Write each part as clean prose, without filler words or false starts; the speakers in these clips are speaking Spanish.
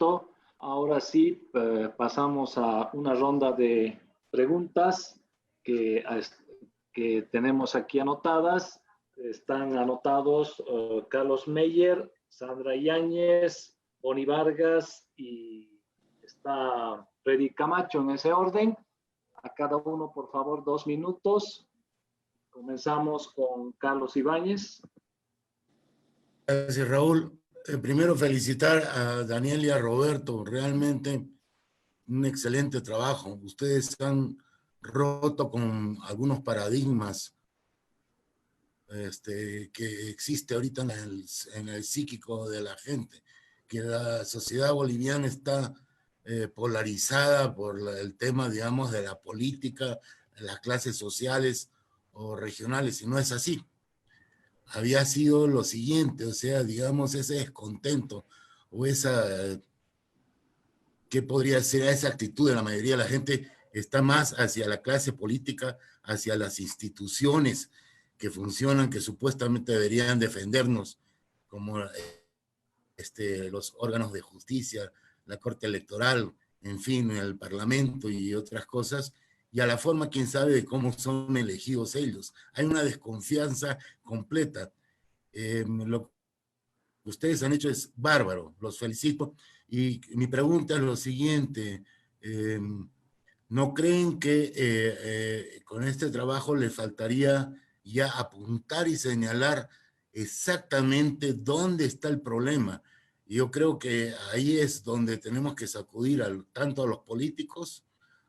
Roberto. Ahora sí, pasamos a una ronda de preguntas que tenemos aquí anotadas. Están anotados Carlos Meyer, Sandra Yáñez, Boni Vargas y está Freddy Camacho en ese orden. A cada uno, por favor, 2 minutos. Comenzamos con Carlos Ibáñez. Gracias, Raúl. Primero felicitar a Daniel y a Roberto, realmente un excelente trabajo. Ustedes han roto con algunos paradigmas que existe ahorita en el psíquico de la gente, que la sociedad boliviana está polarizada por el tema, digamos, de la política, las clases sociales o regionales, y no es así. Había sido lo siguiente, o sea, digamos, ese descontento o esa, ¿qué podría ser esa actitud de la mayoría de la gente? Está más hacia la clase política, hacia las instituciones que funcionan, que supuestamente deberían defendernos, como los órganos de justicia, la Corte Electoral, en fin, el Parlamento y otras cosas, y a la forma, quién sabe, de cómo son elegidos ellos. Hay una desconfianza completa. Lo que ustedes han hecho es bárbaro, los felicito. Y mi pregunta es lo siguiente, ¿no creen que con este trabajo le faltaría ya apuntar y señalar exactamente dónde está el problema? Yo creo que ahí es donde tenemos que sacudir tanto a los políticos,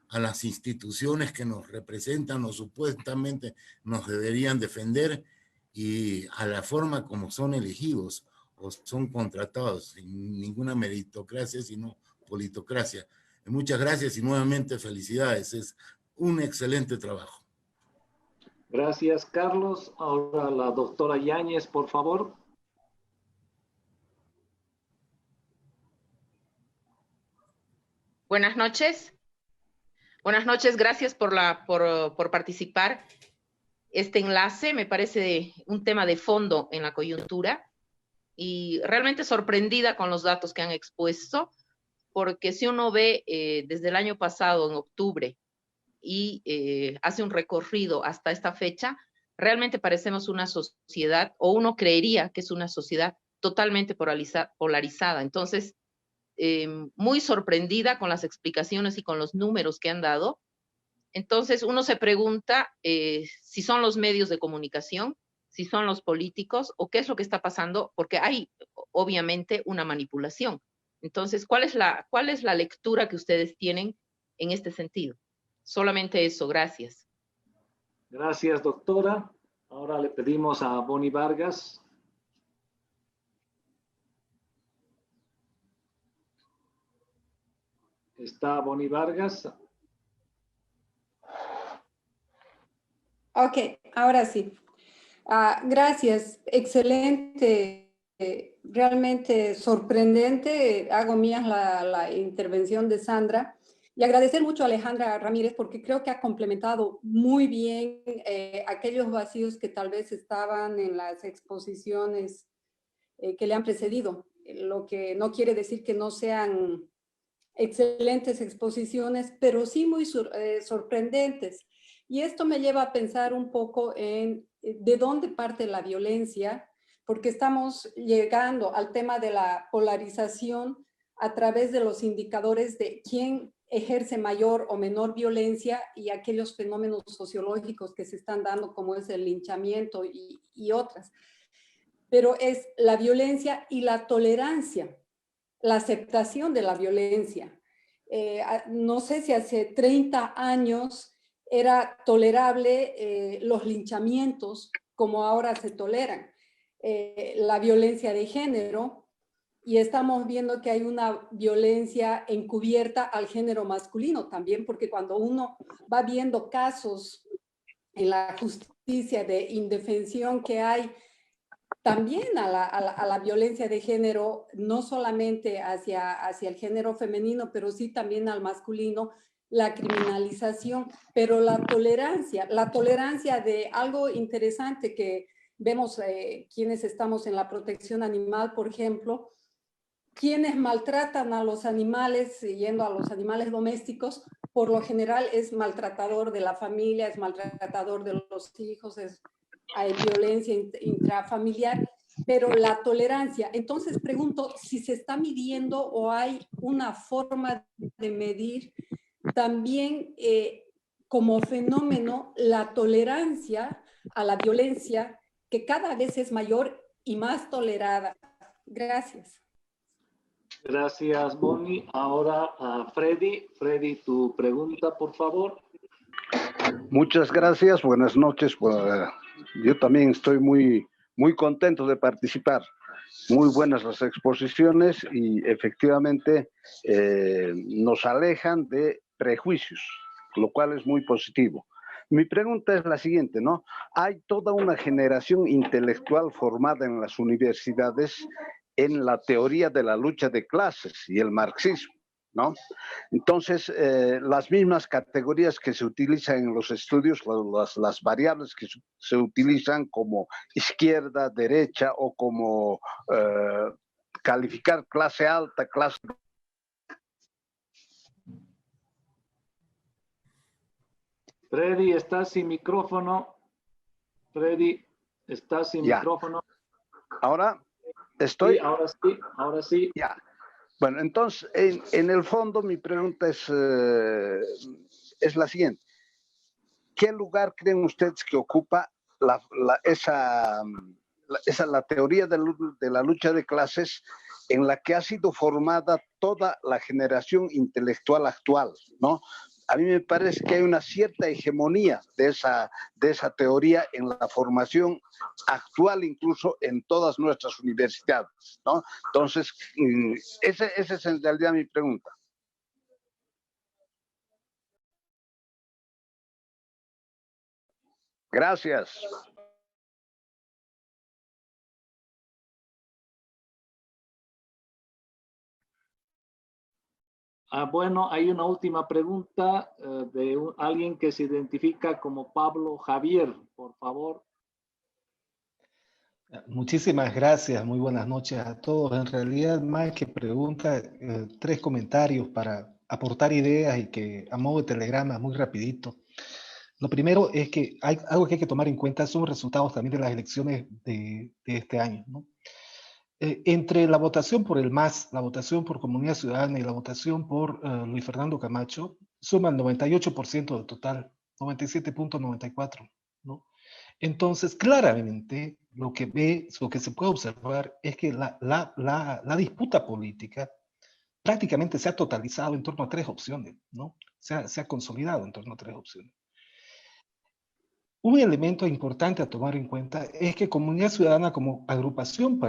a las instituciones que nos representan o supuestamente nos deberían defender, y a la forma como son elegidos o son contratados, sin ninguna meritocracia, sino politocracia. Muchas gracias y nuevamente felicidades. Es un excelente trabajo. Gracias, Carlos. Ahora la doctora Yáñez, por favor. Buenas noches. Buenas noches, gracias por participar. Este enlace me parece un tema de fondo en la coyuntura y realmente sorprendida con los datos que han expuesto, porque si uno ve desde el año pasado, en octubre, y hace un recorrido hasta esta fecha, realmente parecemos una sociedad, o uno creería que es una sociedad totalmente polarizada. Entonces, muy sorprendida con las explicaciones y con los números que han dado. Entonces, uno se pregunta si son los medios de comunicación, si son los políticos, o qué es lo que está pasando, porque hay obviamente una manipulación. Entonces, ¿cuál es la lectura que ustedes tienen en este sentido? Solamente eso, gracias. Gracias, doctora. Ahora le pedimos a Boni Vargas. ¿Está Boni Vargas? Ok, ahora sí. Gracias, excelente, realmente sorprendente. Hago mías la intervención de Sandra y agradecer mucho a Alejandra Ramírez porque creo que ha complementado muy bien aquellos vacíos que tal vez estaban en las exposiciones que le han precedido, lo que no quiere decir que no sean excelentes exposiciones, pero sí muy sorprendentes. Y esto me lleva a pensar un poco en de dónde parte la violencia, porque estamos llegando al tema de la polarización a través de los indicadores de quién ejerce mayor o menor violencia y aquellos fenómenos sociológicos que se están dando, como es el linchamiento y otras. Pero es la violencia y la tolerancia, la aceptación de la violencia. No sé si hace 30 años era tolerable los linchamientos como ahora se toleran, la violencia de género, y estamos viendo que hay una violencia encubierta al género masculino también, porque cuando uno va viendo casos en la justicia de indefensión que hay, también a la violencia de género, no solamente hacia el género femenino, pero sí también al masculino, la criminalización, pero la tolerancia de algo interesante que vemos quienes estamos en la protección animal, por ejemplo, quienes maltratan a los animales, yendo a los animales domésticos, por lo general es maltratador de la familia, es maltratador de los hijos, hay violencia intrafamiliar, pero la tolerancia. Entonces pregunto si se está midiendo o hay una forma de medir también como fenómeno la tolerancia a la violencia, que cada vez es mayor y más tolerada. Gracias. Gracias, Moni. Ahora a Freddy. Freddy, tu pregunta, por favor. Muchas gracias. Buenas noches. Yo también estoy muy contento de participar. Muy buenas las exposiciones y efectivamente nos alejan de prejuicios, lo cual es muy positivo. Mi pregunta es la siguiente, ¿no? Hay toda una generación intelectual formada en las universidades en la teoría de la lucha de clases y el marxismo, ¿no? Entonces, las mismas categorías que se utilizan en los estudios, las variables que se utilizan como izquierda, derecha o como calificar clase alta, clase... Freddy, estás sin micrófono. Freddy, estás sin micrófono. Ahora estoy... Sí, ahora sí. Ya. Bueno, entonces, en el fondo mi pregunta es la siguiente. ¿Qué lugar creen ustedes que ocupa la teoría de la lucha de clases en la que ha sido formada toda la generación intelectual actual, ¿no? A mí me parece que hay una cierta hegemonía de esa teoría en la formación actual, incluso en todas nuestras universidades, ¿no? Entonces, esa es en realidad mi pregunta. Gracias. Bueno, hay una última pregunta de alguien que se identifica como Pablo Javier, por favor. Muchísimas gracias, muy buenas noches a todos. En realidad, más que pregunta, 3 comentarios para aportar ideas y que a modo de telegrama, muy rapidito. Lo primero es que hay algo que hay que tomar en cuenta, son los resultados también de las elecciones de este año, ¿no? Entre la votación por el MAS, la votación por Comunidad Ciudadana y la votación por Luis Fernando Camacho, suman 98% del total, 97.94%, ¿no? Entonces, claramente, lo que se puede observar es que la disputa política prácticamente se ha totalizado en torno a 3 opciones, ¿no? Se ha consolidado en torno a 3 opciones. Un elemento importante a tomar en cuenta es que Comunidad Ciudadana como agrupación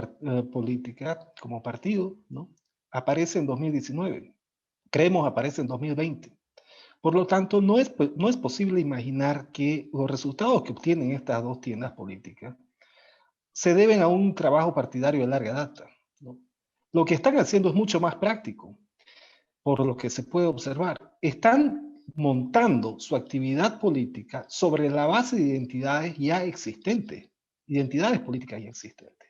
política, como partido, ¿no? Aparece en 2019. Creemos aparece en 2020. Por lo tanto, no es posible imaginar que los resultados que obtienen estas 2 tiendas políticas se deben a un trabajo partidario de larga data, ¿no? Lo que están haciendo es mucho más práctico, por lo que se puede observar. Están montando su actividad política sobre la base de identidades ya existentes, identidades políticas ya existentes.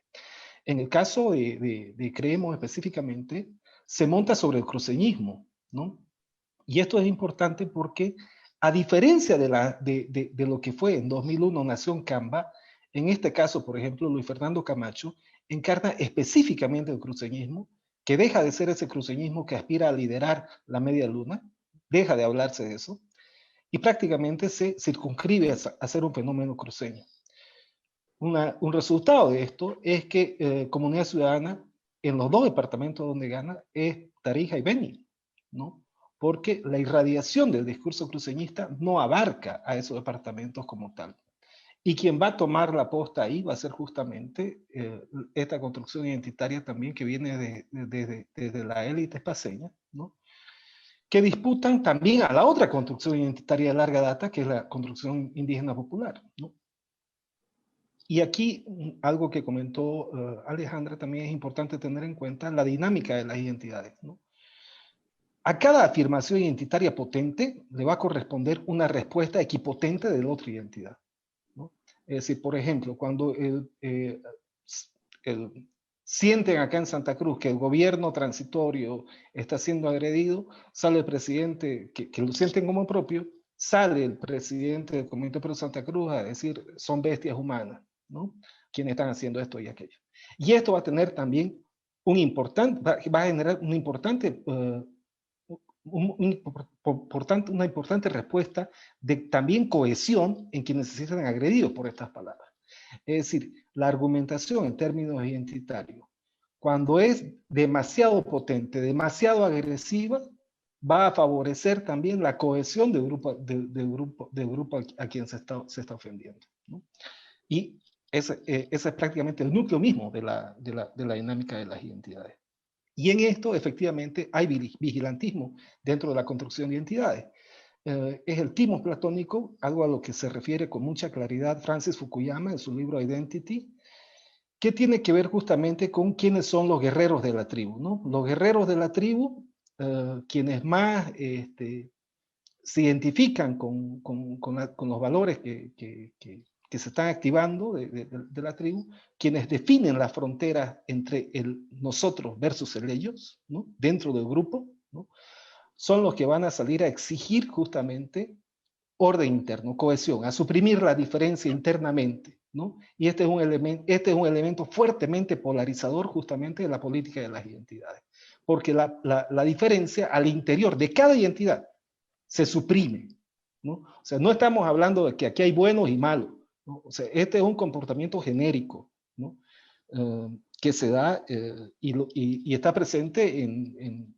En el caso de Creemos específicamente, se monta sobre el cruceñismo, ¿no? Y esto es importante porque, a diferencia de lo que fue en 2001 Nación Camba, en este caso, por ejemplo, Luis Fernando Camacho encarna específicamente el cruceñismo, que deja de ser ese cruceñismo que aspira a liderar la media luna, deja de hablarse de eso, y prácticamente se circunscribe a ser un fenómeno cruceño. Un resultado de esto es que Comunidad Ciudadana, en los 2 departamentos donde gana, es Tarija y Beni, ¿no? Porque la irradiación del discurso cruceñista no abarca a esos departamentos como tal. Y quien va a tomar la posta ahí va a ser justamente esta construcción identitaria también que viene desde la élite paceña, ¿no? Que disputan también a la otra construcción identitaria de larga data, que es la construcción indígena popular, ¿no? Y aquí, algo que comentó Alejandra, también es importante tener en cuenta la dinámica de las identidades, ¿no? A cada afirmación identitaria potente le va a corresponder una respuesta equipotente de la otra identidad, ¿no? Es decir, por ejemplo, cuando sienten acá en Santa Cruz que el gobierno transitorio está siendo agredido, sale el presidente, que lo sienten como propio, sale el presidente del Comité Pro Santa Cruz a decir, son bestias humanas, ¿no? Quienes están haciendo esto y aquello. Y esto va a tener también va a generar una importante, una importante respuesta de también cohesión en quienes se sienten agredidos por estas palabras. Es decir, la argumentación en términos identitarios, cuando es demasiado potente, demasiado agresiva, va a favorecer también la cohesión del grupo a quien se está ofendiendo, ¿no? Y ese es prácticamente el núcleo mismo de la dinámica de las identidades. Y en esto, efectivamente, hay vigilantismo dentro de la construcción de identidades. Es el timo platónico, algo a lo que se refiere con mucha claridad Francis Fukuyama en su libro Identity, que tiene que ver justamente con quiénes son los guerreros de la tribu, ¿no? Los guerreros de la tribu, quienes más se identifican con los valores que se están activando de la tribu, quienes definen las fronteras entre el nosotros versus el ellos, ¿no? Dentro del grupo, ¿no? Son los que van a salir a exigir justamente orden interno, cohesión, a suprimir la diferencia internamente, ¿no? Y este es un elemento fuertemente polarizador justamente de la política de las identidades, porque la diferencia al interior de cada identidad se suprime, ¿no? O sea, no estamos hablando de que aquí hay buenos y malos, ¿no? O sea, este es un comportamiento genérico, ¿no? Que se da y está presente en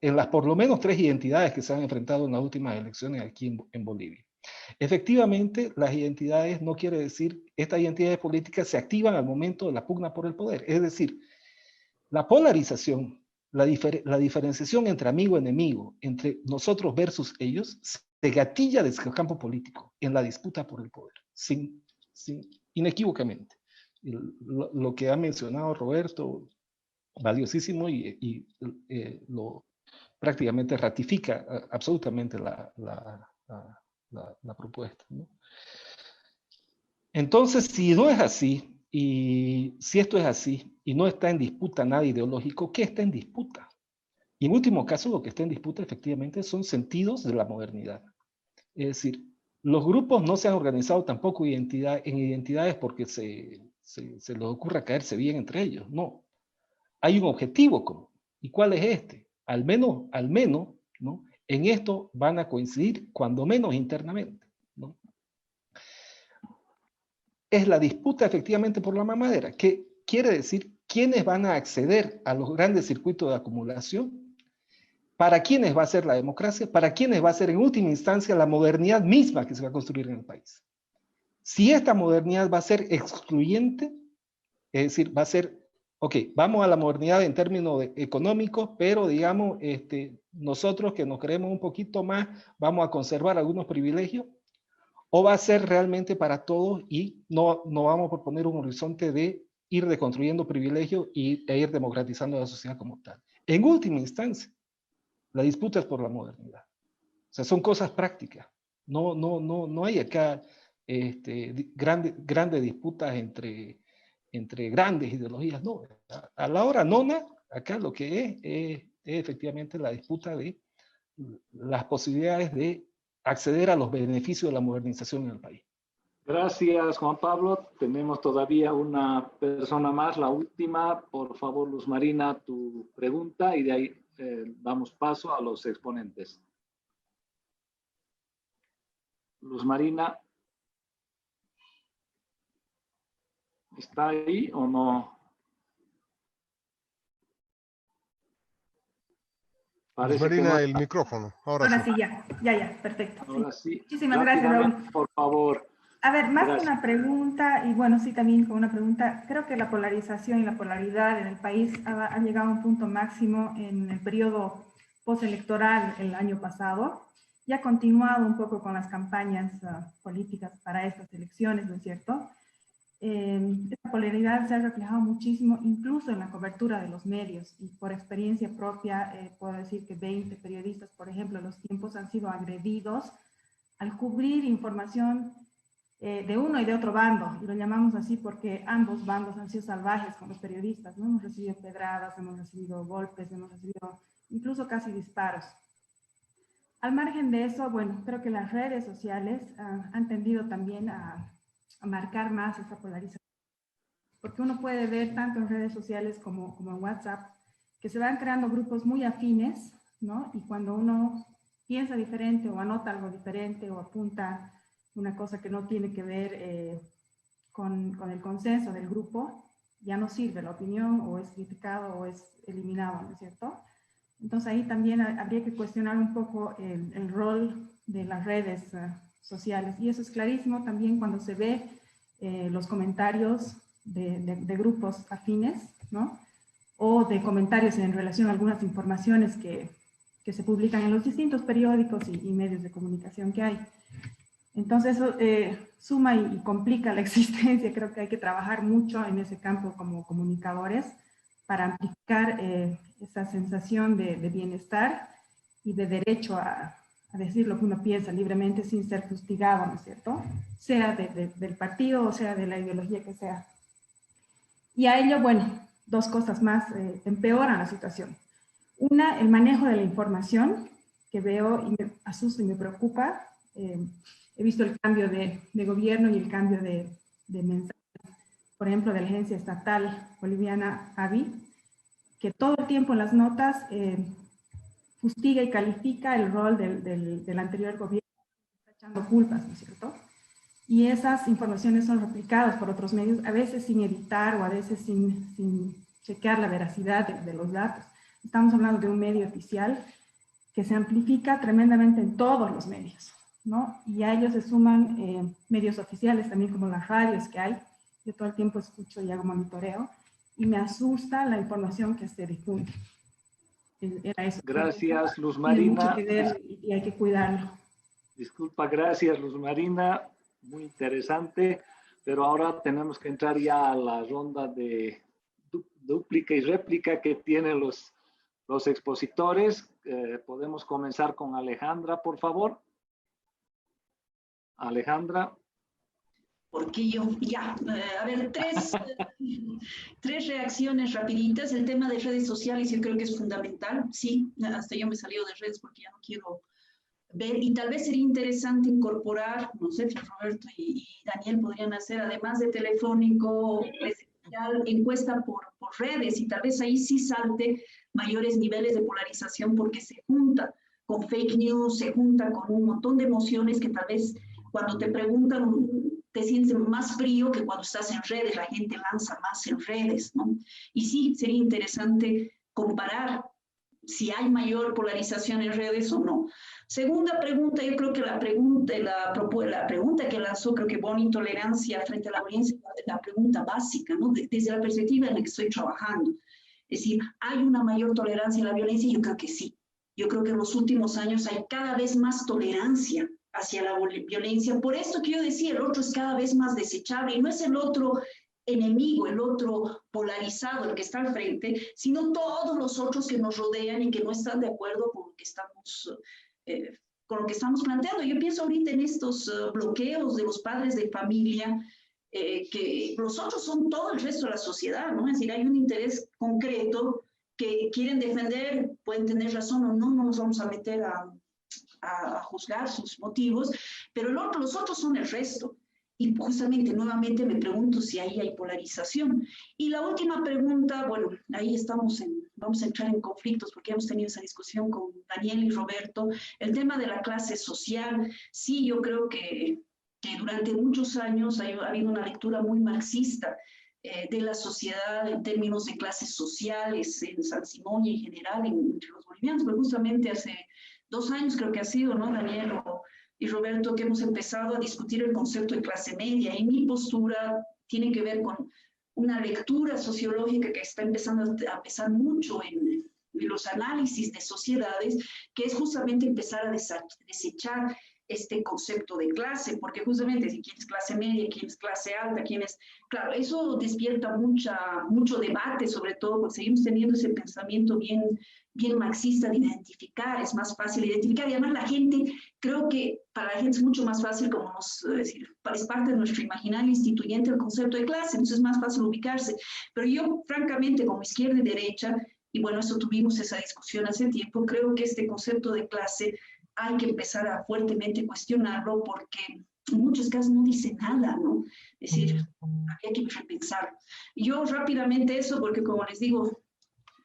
las por lo menos 3 identidades que se han enfrentado en las últimas elecciones aquí en Bolivia. Efectivamente, las identidades no quiere decir, estas identidades políticas se activan al momento de la pugna por el poder, es decir, la polarización, la diferenciación entre amigo y enemigo, entre nosotros versus ellos, se gatilla desde el campo político, en la disputa por el poder, inequívocamente. Lo que ha mencionado Roberto, valiosísimo y lo prácticamente ratifica absolutamente la propuesta, ¿no? Entonces, si no es así, y si esto es así, y no está en disputa nada ideológico, ¿qué está en disputa? Y en último caso, lo que está en disputa efectivamente son sentidos de la modernidad. Es decir, los grupos no se han organizado tampoco en identidades porque se les ocurra caerse bien entre ellos, no. Hay un objetivo común. ¿Y cuál es este? Al menos, ¿no? En esto van a coincidir, cuando menos internamente, ¿no? Es la disputa efectivamente por la mamadera, que quiere decir quiénes van a acceder a los grandes circuitos de acumulación, para quiénes va a ser la democracia, para quiénes va a ser en última instancia la modernidad misma que se va a construir en el país. Si esta modernidad va a ser excluyente, es decir, va a ser, ok, vamos a la modernidad en términos económicos, pero digamos, nosotros que nos creemos un poquito más, vamos a conservar algunos privilegios, o va a ser realmente para todos y no vamos a proponer un horizonte de ir deconstruyendo privilegios e ir democratizando la sociedad como tal. En última instancia, la disputa es por la modernidad. O sea, son cosas prácticas. No hay acá grandes disputas entre grandes ideologías. No, a la hora nona, acá lo que es efectivamente la disputa de las posibilidades de acceder a los beneficios de la modernización en el país. Gracias, Juan Pablo. Tenemos todavía una persona más, la última. Por favor, Luz Marina, tu pregunta y de ahí damos paso a los exponentes. Luz Marina, ¿está ahí o no? Luz Marina, el micrófono. Ahora sí, ya, perfecto. Ahora sí. Muchísimas gracias, Raúl. Por favor. A ver, más Gracias. que una pregunta, y bueno, sí, también con una pregunta, creo que la polarización y la polaridad en el país ha llegado a un punto máximo en el periodo postelectoral el año pasado, y ha continuado un poco con las campañas políticas para estas elecciones, ¿no es cierto? Esta polaridad se ha reflejado muchísimo, incluso en la cobertura de los medios, y por experiencia propia puedo decir que 20 periodistas, por ejemplo, en los tiempos han sido agredidos al cubrir información de uno y de otro bando, y lo llamamos así porque ambos bandos han sido salvajes con los periodistas, ¿no? Hemos recibido pedradas, hemos recibido golpes, hemos recibido incluso casi disparos. Al margen de eso, bueno, creo que las redes sociales han tendido también a marcar más esa polarización, porque uno puede ver tanto en redes sociales como en WhatsApp, que se van creando grupos muy afines, ¿no? Y cuando uno piensa diferente o anota algo diferente o apunta una cosa que no tiene que ver con el consenso del grupo, ya no sirve la opinión, o es criticado o es eliminado, ¿no es cierto? Entonces ahí también habría que cuestionar un poco el rol de las redes sociales, y eso es clarísimo también cuando se ve los comentarios de grupos afines, ¿no? O de comentarios en relación a algunas informaciones que se publican en los distintos periódicos y medios de comunicación que hay. Entonces eso suma y complica la existencia. Creo que hay que trabajar mucho en ese campo como comunicadores para amplificar esa sensación de bienestar y de derecho a decir lo que uno piensa libremente sin ser fustigado, ¿no es cierto? Sea del partido o sea de la ideología que sea. Y a ello, bueno, dos cosas más empeoran la situación. Una, el manejo de la información, que veo y me asusta y me preocupa. He visto el cambio de gobierno y el cambio de mensaje, por ejemplo, de la agencia estatal boliviana AVI, que todo el tiempo en las notas fustiga y califica el rol del anterior gobierno, está echando culpas, ¿no es cierto? Y esas informaciones son replicadas por otros medios, a veces sin editar o a veces sin chequear la veracidad de los datos. Estamos hablando de un medio oficial que se amplifica tremendamente en todos los medios, ¿no? Y a ellos se suman medios oficiales también, como las radios que hay. Yo todo el tiempo escucho y hago monitoreo, y me asusta la información que se difunde. Era eso. Gracias, Luz Marina. Y hay que cuidarlo. Disculpa, gracias, Luz Marina. Muy interesante, pero ahora tenemos que entrar ya a la ronda de dúplica y réplica que tienen los expositores. Podemos comenzar con Alejandra, por favor. Alejandra. Porque yo, ya, a ver, tres reacciones rapiditas. El tema de redes sociales yo creo que es fundamental. Sí, hasta yo me he salido de redes porque ya no quiero ver, y tal vez sería interesante incorporar, no sé, Roberto y Daniel podrían hacer, además de telefónico, presencial, encuesta por redes, y tal vez ahí sí salte mayores niveles de polarización, porque se junta con fake news, se junta con un montón de emociones que tal vez cuando te preguntan te sientes más frío que cuando estás en redes, la gente lanza más en redes, ¿no? Y sí, sería interesante comparar si hay mayor polarización en redes o no. Segunda pregunta, yo creo que la pregunta que lanzó, creo que Bonnie, tolerancia frente a la violencia, la pregunta básica, ¿no? Desde la perspectiva en la que estoy trabajando. Es decir, ¿hay una mayor tolerancia a la violencia? Yo creo que sí. Yo creo que en los últimos años hay cada vez más tolerancia hacia la violencia. Por esto que yo decía, el otro es cada vez más desechable, y no es el otro enemigo, el otro polarizado, el que está al frente, sino todos los otros que nos rodean y que no están de acuerdo con lo que estamos planteando. Yo pienso ahorita en estos bloqueos de los padres de familia, que los otros son todo el resto de la sociedad, ¿no? Es decir, hay un interés concreto que quieren defender, pueden tener razón o no, no nos vamos a meter a juzgar sus motivos, pero los otros son el resto. Y justamente, nuevamente me pregunto si ahí hay polarización. Y la última pregunta, bueno, ahí vamos a entrar en conflictos porque hemos tenido esa discusión con Daniel y Roberto. El tema de la clase social, sí, yo creo que durante muchos años ha habido una lectura muy marxista de la sociedad en términos de clases sociales, en San Simón y en general entre los bolivianos, pero justamente hace 2 años creo que ha sido, ¿no, Daniel y Roberto, que hemos empezado a discutir el concepto de clase media, y mi postura tiene que ver con una lectura sociológica que está empezando a pesar mucho en los análisis de sociedades, que es justamente empezar a desechar este concepto de clase, porque justamente si quién es clase media, quién es clase alta, claro, eso despierta mucho debate, sobre todo porque seguimos teniendo ese pensamiento bien marxista de identificar, es más fácil identificar, y además la gente creo que para la gente es mucho más fácil, como decir, es parte de nuestro imaginario instituyente el concepto de clase, entonces es más fácil ubicarse. Pero yo, francamente, como izquierda y derecha, y bueno, eso tuvimos esa discusión hace tiempo, creo que este concepto de clase hay que empezar a fuertemente cuestionarlo porque en muchos casos no dice nada, ¿no? Es decir, hay que repensar. Yo rápidamente eso, porque como les digo,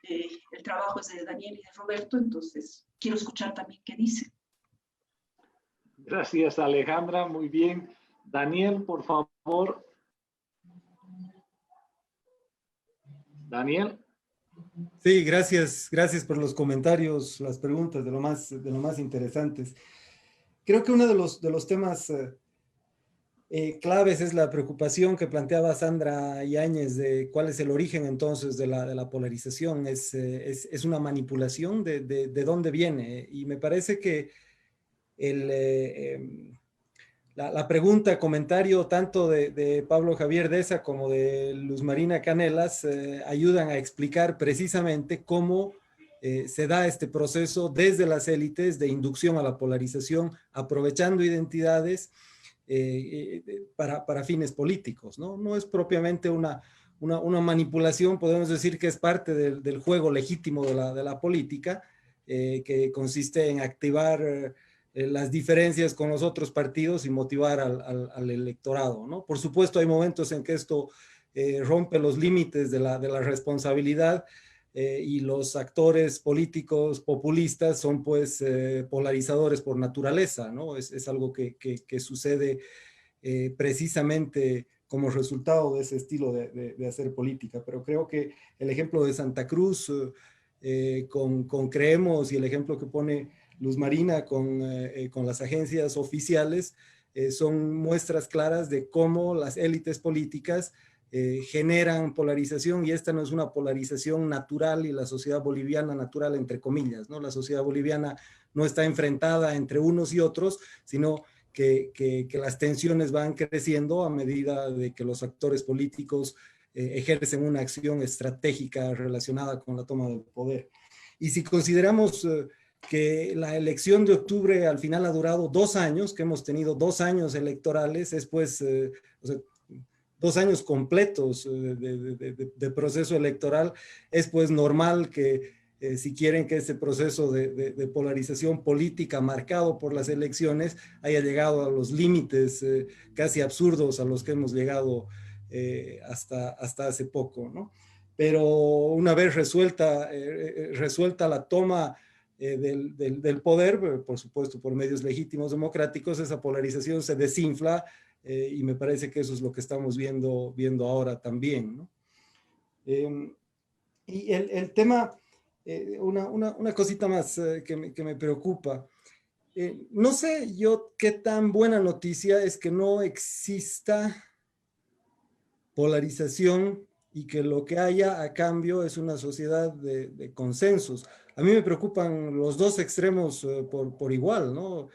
el trabajo es de Daniel y de Roberto, entonces quiero escuchar también qué dice. Gracias, Alejandra. Muy bien. Daniel, por favor. Daniel. Sí, gracias por los comentarios, las preguntas, de lo más interesantes. Creo que uno de los temas claves es la preocupación que planteaba Sandra Yáñez de cuál es el origen entonces de la polarización. Es una manipulación de dónde viene. Y me parece que la pregunta, comentario tanto de Pablo Javier Deza como de Luz Marina Canelas ayudan a explicar precisamente cómo se da este proceso desde las élites de inducción a la polarización, aprovechando identidades para fines políticos, ¿no? No es propiamente una manipulación, podemos decir que es parte del juego legítimo de la política, que consiste en activar las diferencias con los otros partidos y motivar al electorado, ¿no? Por supuesto, hay momentos en que esto rompe los límites de la responsabilidad y los actores políticos populistas son pues polarizadores por naturaleza, ¿no? Es algo que sucede precisamente como resultado de ese estilo de hacer política. Pero creo que el ejemplo de Santa Cruz con Creemos y el ejemplo que pone Luz Marina con las agencias oficiales son muestras claras de cómo las élites políticas generan polarización, y esta no es una polarización natural y la sociedad boliviana natural entre comillas, ¿no? La sociedad boliviana no está enfrentada entre unos y otros, sino que las tensiones van creciendo a medida de que los actores políticos ejercen una acción estratégica relacionada con la toma del poder. Y si consideramos que la elección de octubre al final ha durado 2 años, que hemos tenido 2 años electorales, es pues, o sea, 2 años completos de proceso electoral, es pues normal que si quieren que ese proceso de polarización política marcado por las elecciones haya llegado a los límites casi absurdos a los que hemos llegado hasta hace poco, ¿no? Pero una vez resuelta la toma del poder, por supuesto por medios legítimos democráticos, esa polarización se desinfla y me parece que eso es lo que estamos viendo ahora también, ¿no? Y el tema, una cosita más que me preocupa. No sé yo qué tan buena noticia es que no exista polarización y que lo que haya a cambio es una sociedad de consensos. A mí me preocupan los dos extremos por igual, ¿no?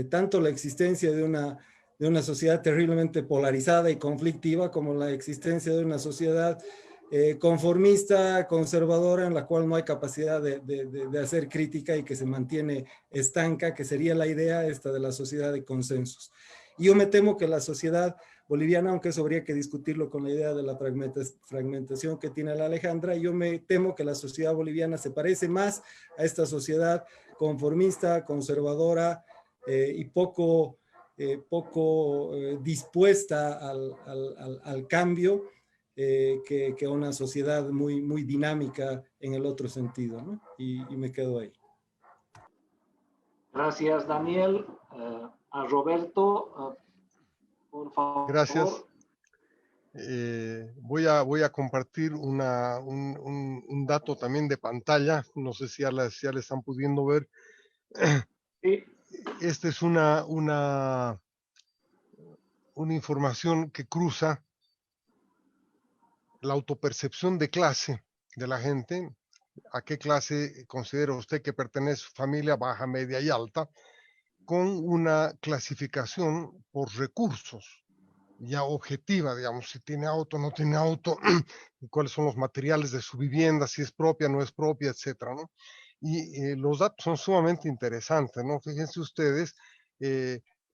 Tanto la existencia de una sociedad terriblemente polarizada y conflictiva como la existencia de una sociedad conformista, conservadora, en la cual no hay capacidad de hacer crítica y que se mantiene estanca, que sería la idea esta de la sociedad de consensos. Y yo me temo que la sociedad boliviana, aunque eso habría que discutirlo con la idea de la fragmentación que tiene la Alejandra, yo me temo que la sociedad boliviana se parece más a esta sociedad conformista, conservadora y poco dispuesta al cambio que una sociedad muy dinámica en el otro sentido, ¿no? Y me quedo ahí. Gracias, Daniel. A Roberto, por favor. Gracias. Voy a compartir un dato también de pantalla. No sé si ya le están pudiendo ver. Sí. Esta es una información que cruza la autopercepción de clase de la gente. ¿A qué clase considera usted que pertenece? Familia baja, media y alta, con una clasificación por recursos ya objetiva, digamos, si tiene auto, no tiene auto, cuáles son los materiales de su vivienda, si es propia, no es propia, etcétera, ¿no? Y los datos son sumamente interesantes, ¿no? Fíjense ustedes,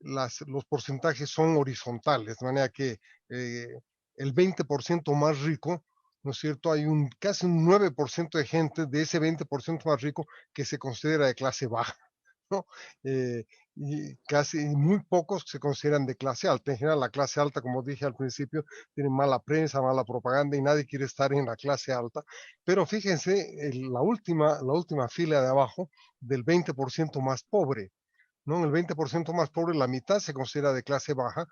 los porcentajes son horizontales, de manera que el 20% más rico, ¿no es cierto? Hay casi un 9% de gente de ese 20% más rico que se considera de clase baja, ¿no? Y casi muy pocos se consideran de clase alta. En general, la clase alta, como dije al principio, tiene mala prensa, mala propaganda y nadie quiere estar en la clase alta. Pero fíjense, la última fila de abajo del 20% más pobre, ¿no? En el 20% más pobre, la mitad se considera de clase baja,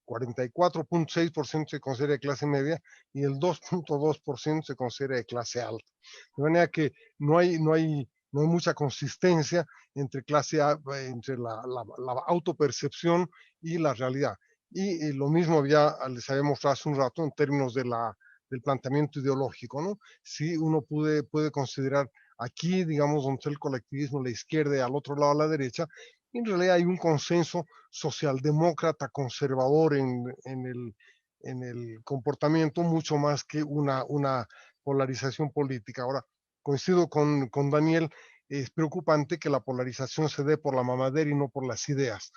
44.6% se considera de clase media y el 2.2% se considera de clase alta. De manera que no hay mucha consistencia entre entre la autopercepción y la realidad. Y lo mismo les había mostrado hace un rato en términos del planteamiento ideológico, ¿no? Si uno puede considerar aquí, digamos, donde está el colectivismo, la izquierda y al otro lado a la derecha, en realidad hay un consenso socialdemócrata conservador en el comportamiento, mucho más que una polarización política. Ahora, coincido con Daniel, es preocupante que la polarización se dé por la mamadera y no por las ideas.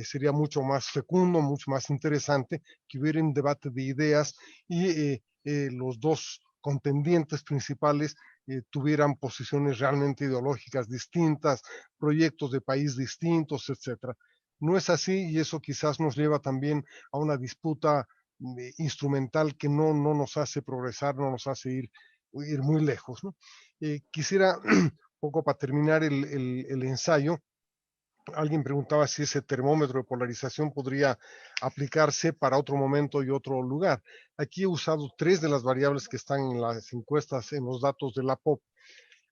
Sería mucho más fecundo, mucho más interesante que hubiera un debate de ideas y los dos contendientes principales tuvieran posiciones realmente ideológicas distintas, proyectos de país distintos, etcétera. No es así y eso quizás nos lleva también a una disputa instrumental que no nos hace progresar, no nos hace ir muy lejos, ¿no? Quisiera, un poco para terminar el ensayo, alguien preguntaba si ese termómetro de polarización podría aplicarse para otro momento y otro lugar. Aquí he usado 3 de las variables que están en las encuestas, en los datos de la POP,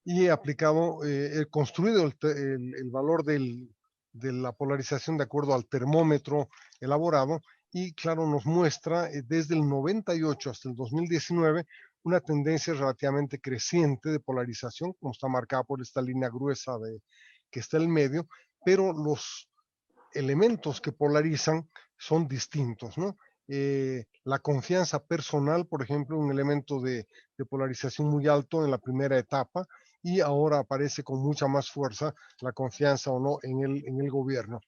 y he aplicado, he construido el valor de la polarización de acuerdo al termómetro elaborado, y claro, nos muestra desde el 98 hasta el 2019 una tendencia relativamente creciente de polarización, como está marcada por esta línea gruesa que está en el medio, pero los elementos que polarizan son distintos, ¿no? La confianza personal, por ejemplo, un elemento de polarización muy alto en la primera etapa, y ahora aparece con mucha más fuerza la confianza o no en el gobierno.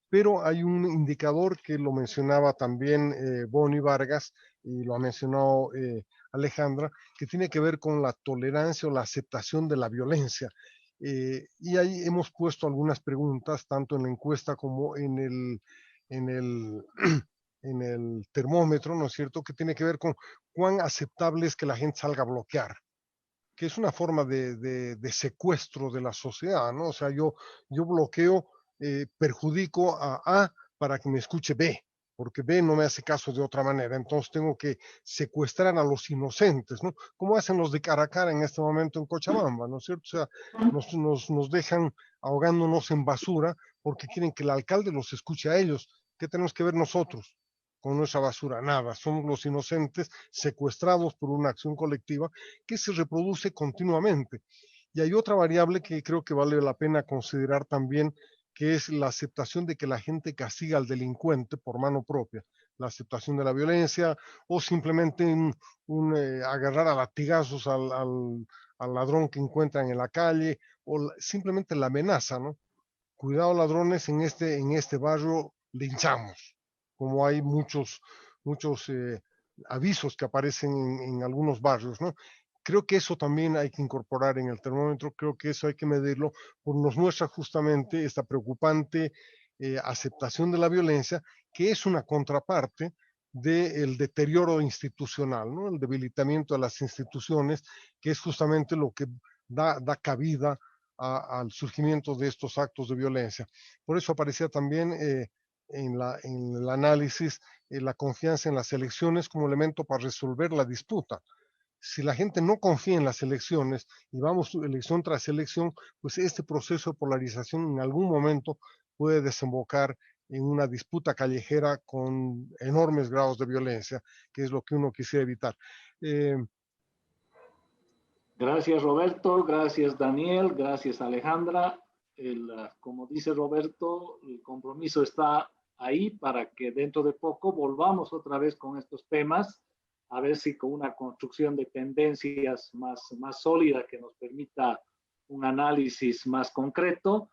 Pero hay un indicador que lo mencionaba también Bonnie Vargas y lo ha mencionado Alejandra, que tiene que ver con la tolerancia o la aceptación de la violencia. Y ahí hemos puesto algunas preguntas, tanto en la encuesta como en el termómetro, ¿no es cierto?, que tiene que ver con cuán aceptable es que la gente salga a bloquear, que es una forma de secuestro de la sociedad, ¿no? O sea, yo bloqueo, perjudico a A para que me escuche B, porque B no me hace caso de otra manera, entonces tengo que secuestrar a los inocentes, ¿no? Como hacen los de Caracara en este momento en Cochabamba, ¿no es cierto? O sea, nos dejan ahogándonos en basura porque quieren que el alcalde los escuche a ellos. ¿Qué tenemos que ver nosotros con nuestra basura? Nada, somos los inocentes secuestrados por una acción colectiva que se reproduce continuamente. Y hay otra variable que creo que vale la pena considerar también, que es la aceptación de que la gente castiga al delincuente por mano propia, la aceptación de la violencia o simplemente agarrar a latigazos al ladrón que encuentran en la calle, o simplemente la amenaza, ¿no? Cuidado ladrones, en este barrio linchamos, como hay muchos avisos que aparecen en algunos barrios, ¿no? Creo que eso también hay que incorporar en el termómetro, creo que eso hay que medirlo, porque nos muestra justamente esta preocupante aceptación de la violencia, que es una contraparte del deterioro institucional, ¿no? El debilitamiento de las instituciones, que es justamente lo que da cabida al surgimiento de estos actos de violencia. Por eso aparecía también en el análisis la confianza en las elecciones como elemento para resolver la disputa. Si la gente no confía en las elecciones y vamos elección tras elección, pues este proceso de polarización en algún momento puede desembocar en una disputa callejera con enormes grados de violencia, que es lo que uno quisiera evitar. Gracias, Roberto. Gracias, Daniel. Gracias, Alejandra. Como dice Roberto, el compromiso está ahí para que dentro de poco volvamos otra vez con estos temas, a ver si con una construcción de tendencias más sólida que nos permita un análisis más concreto,